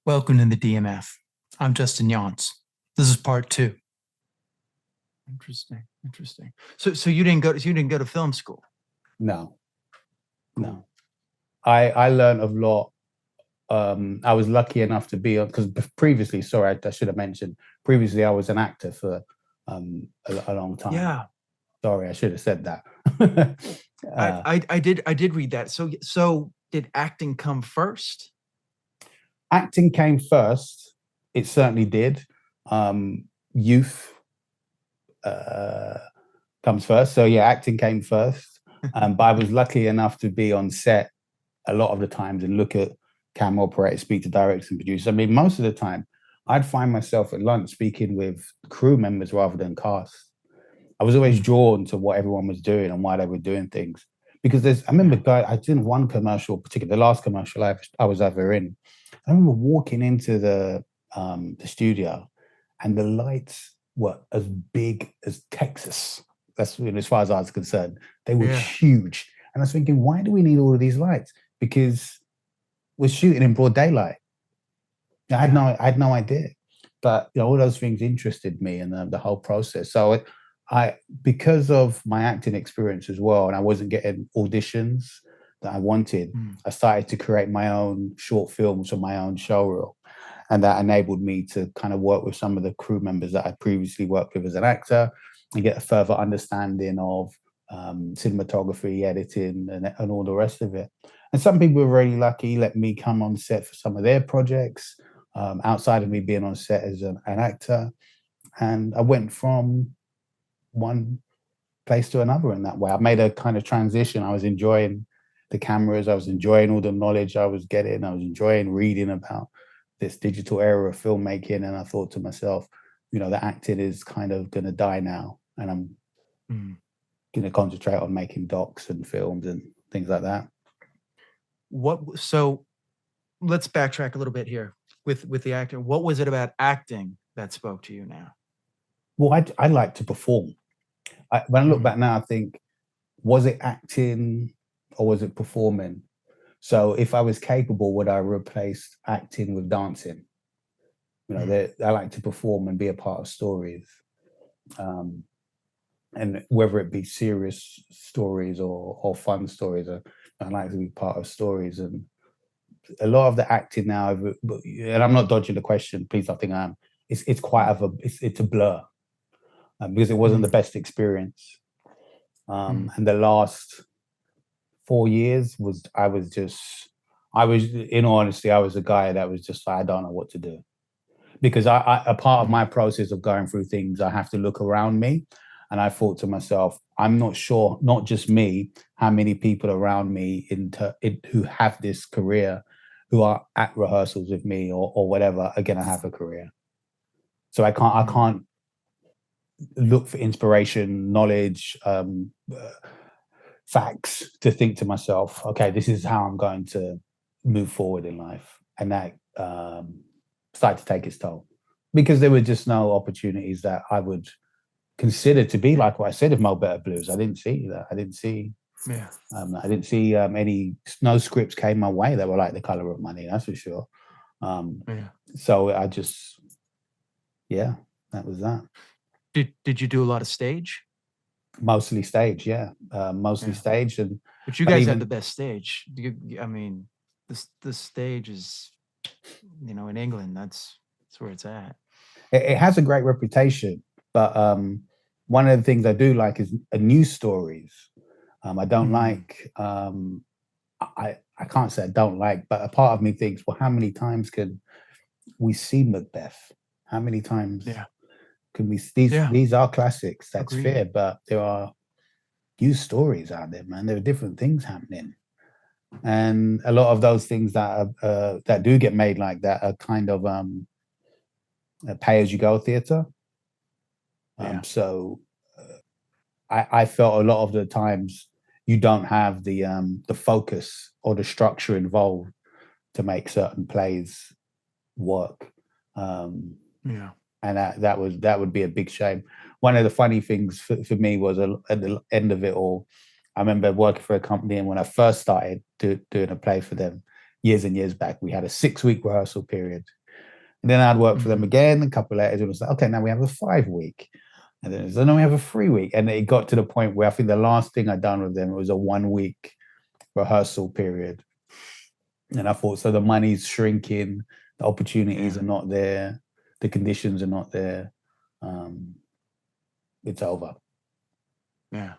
Welcome to the DMF. I'm Justin Younts. This is part two. Interesting, interesting. So you didn't go to film school? No, no. I learned a lot. I was lucky enough to be on, because previously, sorry, I should have mentioned, previously I was an actor for a long time. Yeah, Sorry, I should have said that. I did read that. So did acting come first? Acting came first. It certainly did. Youth uh, comes first. So yeah, acting came first. But I was lucky enough to be on set a lot of the times and look at camera operators, speak to directors and producers. I mean, most of the time, I'd find myself at lunch speaking with crew members rather than cast. I was always drawn to what everyone was doing and why they were doing things. Because I remember, I did one commercial, particularly the last commercial I was ever in. I remember walking into the studio, and the lights were as big as Texas. That's, as far as I was concerned. They were Yeah. huge, and I was thinking, why do we need all of these lights? Because we're shooting in broad daylight. I had no idea, but all those things interested me and the whole process. So I, because of my acting experience as well, and I wasn't getting auditions that I wanted, I started to create my own short films for my own showreel, and that enabled me to kind of work with some of the crew members that I previously worked with as an actor and get a further understanding of cinematography, editing, and all the rest of it. And some people were really lucky, let me come on set for some of their projects outside of me being on set as an actor. And I went from one place to another in that way. I made a kind of transition. I was enjoying the cameras. I was enjoying all the knowledge I was getting. I was enjoying reading about this digital era of filmmaking. And I thought to myself, the acting is kind of going to die now. And I'm going to concentrate on making docs and films and things like that. So let's backtrack a little bit here with the acting. What was it about acting that spoke to you now? Well, I like to perform. When I look back now, I think, was it acting or was it performing? So if I was capable, would I replace acting with dancing? I like to perform and be a part of stories. And whether it be serious stories or fun stories, I like to be part of stories. And a lot of the acting now, and I'm not dodging the question, please don't think I am, it's quite it's a blur, because it wasn't the best experience. And the last 4 years in all honesty, I was a guy that was just like, I don't know what to do. Because a part of my process of going through things, I have to look around me. And I thought to myself, I'm not sure, not just me, how many people around me who have this career, who are at rehearsals with me or whatever, are going to have a career. So I can't look for inspiration, knowledge, facts to think to myself, okay, this is how I'm going to move forward in life. And that started to take its toll, because there were just no opportunities that I would consider to be like what I said of Mo Better Blues. I didn't see that. I didn't see no scripts came my way that were like The Color of Money, that's for sure. So I just, that was that. Did you do a lot of stage? Mostly stage, mostly stage. But you guys have the best stage. I mean, this stage is, in England, that's where it's at. It has a great reputation, but one of the things I do like is news stories. I don't like. I can't say I don't like, but a part of me thinks, well, how many times can we see Macbeth? How many times can we? These are classics. That's fair, but there are news stories out there, man. There are different things happening, and a lot of those things that do get made like that are kind of a pay-as-you-go theater. So I felt a lot of the times you don't have the focus or the structure involved to make certain plays work. And that would be a big shame. One of the funny things for me was at the end of it all, I remember working for a company, and when I first started doing a play for them, years and years back. We had a 6-week rehearsal period. And then I'd work for them again, a couple of letters, and it was like, okay, now we have a 5-week. And then so now we have a 3-week. And it got to the point where I think the last thing I'd done with them was a 1-week rehearsal period. And I thought, so the money's shrinking, the opportunities are not there, the conditions are not there. It's over. Yeah.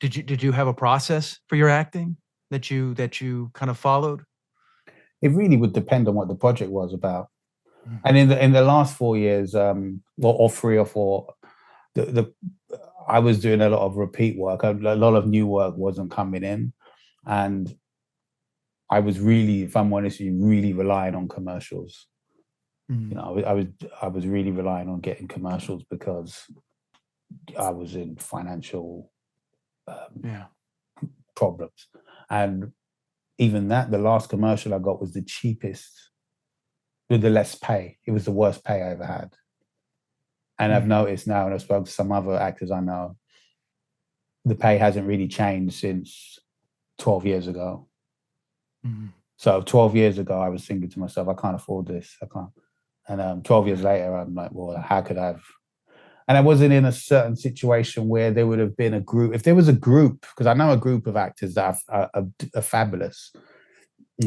Did you have a process for your acting that you kind of followed? It really would depend on what the project was about. And in the last 4 years, or 3 or 4, I was doing a lot of repeat work. A lot of new work wasn't coming in, and I was really, if I'm honest, really relying on commercials. You know, I was really relying on getting commercials because I was in financial problems, and even that, the last commercial I got was the cheapest with the less pay. It was the worst pay I ever had. And I've noticed now, and I've spoken to some other actors I know, the pay hasn't really changed since 12 years ago. So 12 years ago, I was thinking to myself, I can't afford this. I can't. And 12 years later, I'm like, well, how could I have? And I wasn't in a certain situation where there would have been a group. If there was a group, because I know a group of actors that are fabulous,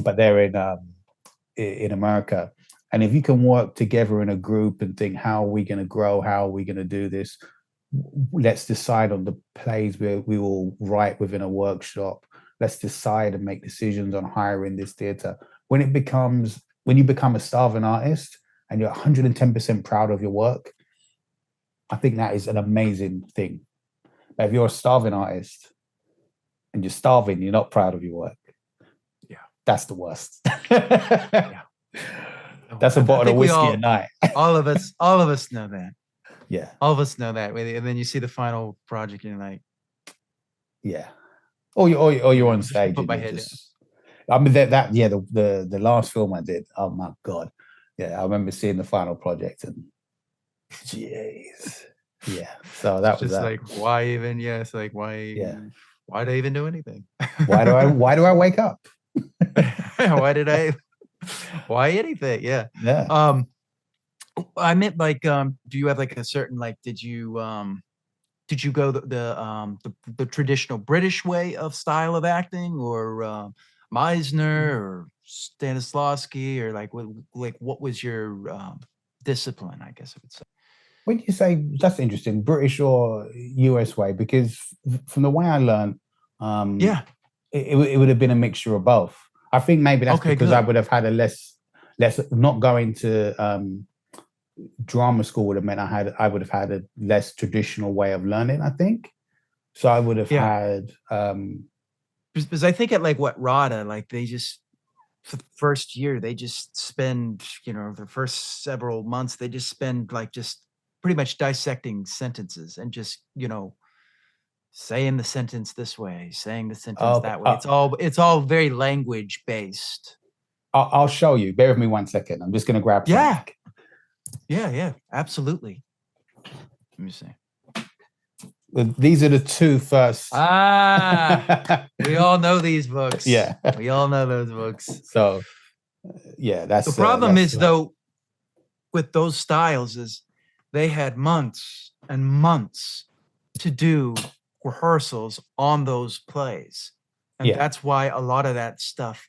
but they're in America. And if you can work together in a group and think, how are we going to grow? How are we going to do this? Let's decide on the plays we will write within a workshop. Let's decide and make decisions on hiring this theatre. When you become a starving artist and you're 110% proud of your work, I think that is an amazing thing. But if you're a starving artist and you're starving, you're not proud of your work. Yeah, that's the worst. Yeah. That's a bottle of whiskey a night. all of us know that. Yeah. All of us know that. And then you see the final project and you're like, yeah. Or you're on stage. Put my head down. I mean the last film I did, oh my God. Yeah, I remember seeing the final project and jeez. Yeah. So that was just that. like, why even? Yeah, it's like, why did I even do anything? why do I wake up? Why anything? Yeah. Yeah. I meant like, do you have like a certain, like, did you go the traditional British way of style of acting, or Meisner or Stanislavski, or like what was your discipline, I guess I would say? When you say, that's interesting, British or US way, because from the way I learned, it would have been a mixture of both. I think maybe that's because I would have had a less not going to drama school would have meant I would have had a less traditional way of learning, I think. So I would have had because I think at like what RADA, like they just, for the first year, they just spend, the first several months, they just spend like just pretty much dissecting sentences and just, saying the sentence this way, saying the sentence that way. It's all very language based. I'll show you. Bear with me 1 second. I'm just going to grab something. Yeah, absolutely. Let me see. These are the two first. We all know these books. Yeah. We all know those books. So, yeah, that's the problem is, though, with those styles is they had months and months to do rehearsals on those plays. And that's why a lot of that stuff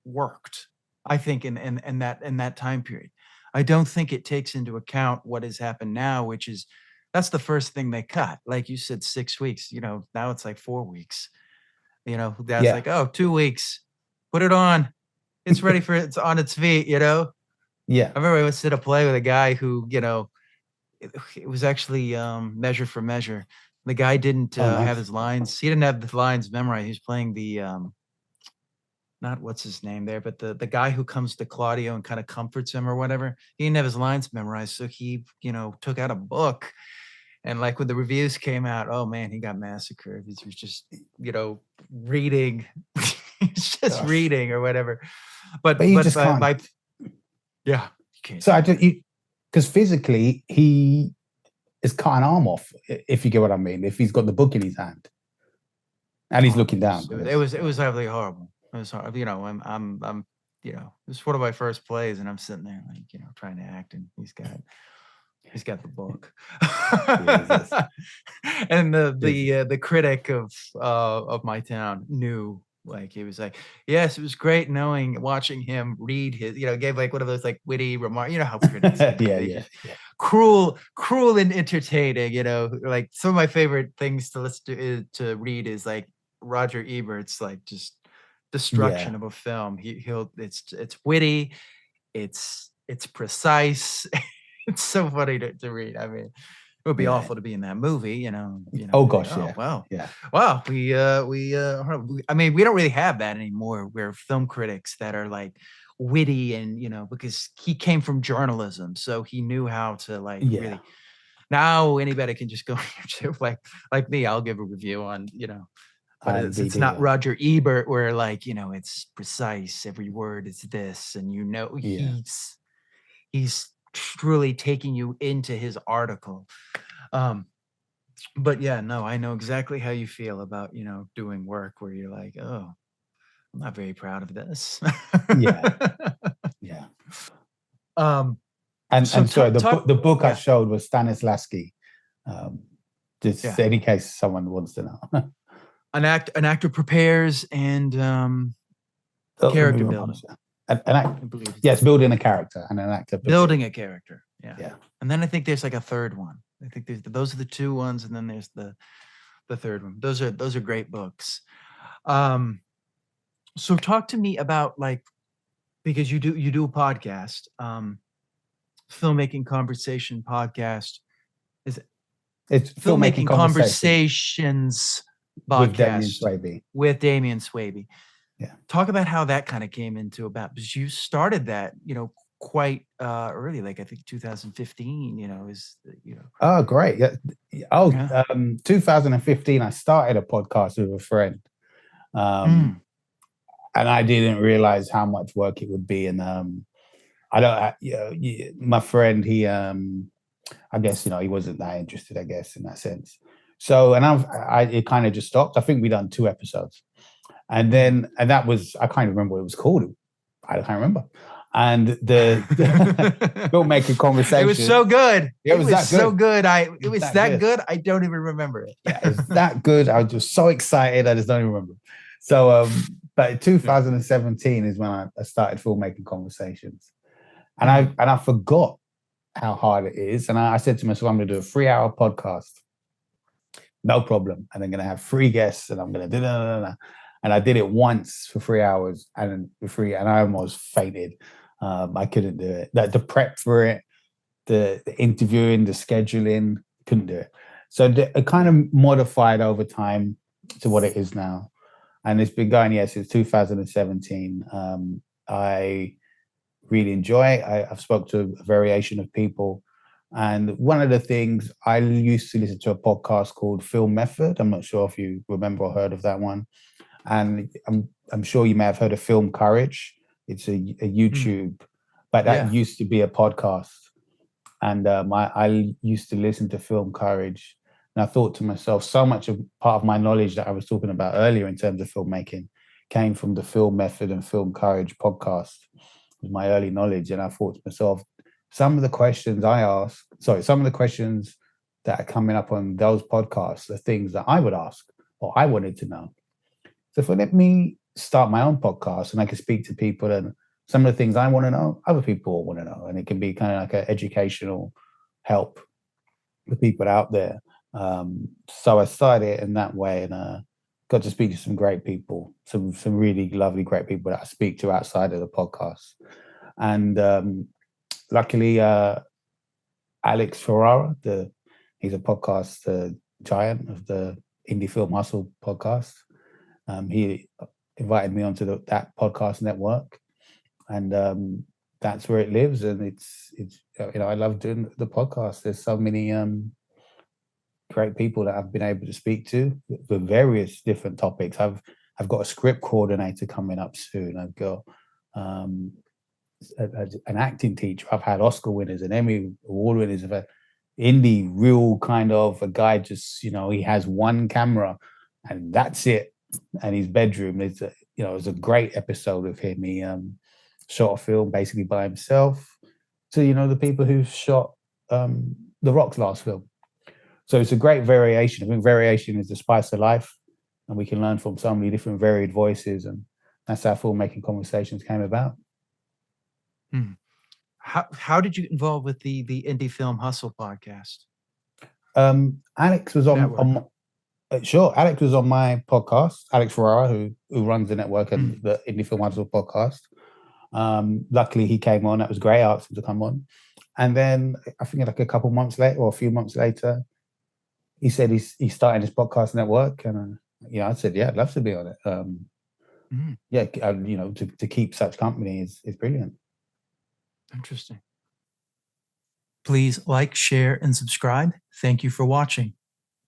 worked, I think, in that time period. I don't think it takes into account what has happened now, which is, that's the first thing they cut. Like you said, 6 weeks, now it's like 4 weeks, that's like, oh, 2 weeks, put it on. It's ready it's on its feet, Yeah. I remember I was at a play with a guy who, it was actually Measure for Measure. The guy didn't have his lines. He didn't have the lines memorized. He was playing the, not what's his name there, but the guy who comes to Claudio and kind of comforts him or whatever. He didn't have his lines memorized. So he, took out a book. And like when the reviews came out, oh man, he got massacred. He was just, reading. He's just reading or whatever. But you just can't. Yeah. So I do, because physically he is cut an arm off, if you get what I mean, if he's got the book in his hand and he's looking down. It was absolutely horrible. It was hard. I'm it's one of my first plays, and I'm sitting there like, trying to act, and he's got the book. Jesus. And the critic of my town knew, like, he was like, yes, it was great watching him read his, gave like one of those like witty remarks. You know how critics can be. They just cruel and entertaining. Like some of my favorite things to listen to read is like Roger Ebert's like just destruction of a film. It's witty, it's precise. It's so funny to read. I mean, it would be awful to be in that movie, Oh like, gosh, yeah. Wow. Yeah. Wow. I mean, we don't really have that anymore. We're film critics that are like witty and, because he came from journalism, so he knew how to like really. Now anybody can just go on YouTube, like me. I'll give a review on, but it's not Roger Ebert where like, it's precise. Every word is this, and he's truly taking you into his article. But yeah, no, I know exactly how you feel about, doing work where you're like, oh, I'm not very proud of this. Yeah. And sorry, the book I showed was Stanislavski. Just in case someone wants to know. An actor prepares and character building. Yes, building a character and an actor. Building a character. Yeah. And then I think there's like a third one. I think those are the two ones, and then there's the third one. Those are great books. So talk to me about, like, because you do a podcast, Filmmaking Conversation podcast. Is it? It's Filmmaking Conversations podcast with Damien Swaby. Yeah. Talk about how that kind of came into about, because you started that, quite early, like I think 2015, Oh, great. 2015, I started a podcast with a friend. And I didn't realize how much work it would be. And my friend, he, I guess, he wasn't that interested, I guess, in that sense. So, and it kind of just stopped. I think we done 2 episodes. And then, and that was, I can't remember what it was called. I can't remember. And the Filmmaking Conversation. It was so good. It was that good. So good. It was that good. I don't even remember it. Yeah, it was that good. I was just so excited. I just don't even remember. So, but 2017 is when I started Filmmaking Conversations, and I forgot how hard it is. And I said to myself, I'm going to do a 3-hour podcast, no problem. And I'm going to have 3 guests, and I'm going to do. And I did it once for 3 hours, and I almost fainted. I couldn't do it. The prep for it, the interviewing, the scheduling, couldn't do it. So it kind of modified over time to what it is now, and it's been going since 2017. I really enjoy. I've spoke to a variation of people, and one of the things, I used to listen to a podcast called Film Method. I'm not sure if you remember or heard of that one. And I'm sure you may have heard of Film Courage. It's a YouTube, but that used to be a podcast. And I used to listen to Film Courage, and I thought to myself, so much of part of my knowledge that I was talking about earlier in terms of filmmaking came from the Film Method and Film Courage podcast. It was my early knowledge, and I thought to myself, some of the questions that are coming up on those podcasts are things that I would ask or I wanted to know. So if let me start my own podcast, and I can speak to people, and some of the things I want to know, other people want to know, and it can be kind of like an educational help for people out there. So I started it in that way, and got to speak to some great people, some really lovely, great people that I speak to outside of the podcast. And luckily, Alex Ferrara, he's a podcast giant of the Indie Film Hustle podcast. He invited me onto that podcast network, and that's where it lives. And it's I love doing the podcast. There's so many great people that I've been able to speak to for various different topics. I've got a script coordinator coming up soon. I've got an acting teacher. I've had Oscar winners and Emmy Award winners. I've had indie, real kind of a guy. Just he has one camera, and that's it. And his bedroom is, it was a great episode of him. shot a film basically by himself, to, you know, the people who shot The Rock's last film. So it's a great variation. I think variation is the spice of life, and we can learn from so many different varied voices, and that's how filmmaking conversations came about. Hmm. How did you get involved with the Indie Film Hustle podcast? Alex was Network. sure. Alex was on my podcast. Alex Ferrara, who runs the network and Mm. the Indie Film Hustle podcast. Luckily, he came on. That was great. I asked him to come on, and then I think like a couple months later, or a few months later, he said he's starting his podcast network, and you know, I said, yeah, I'd love to be on it. Yeah, you know, to keep such company is brilliant. Interesting. Please like, share, and subscribe. Thank you for watching.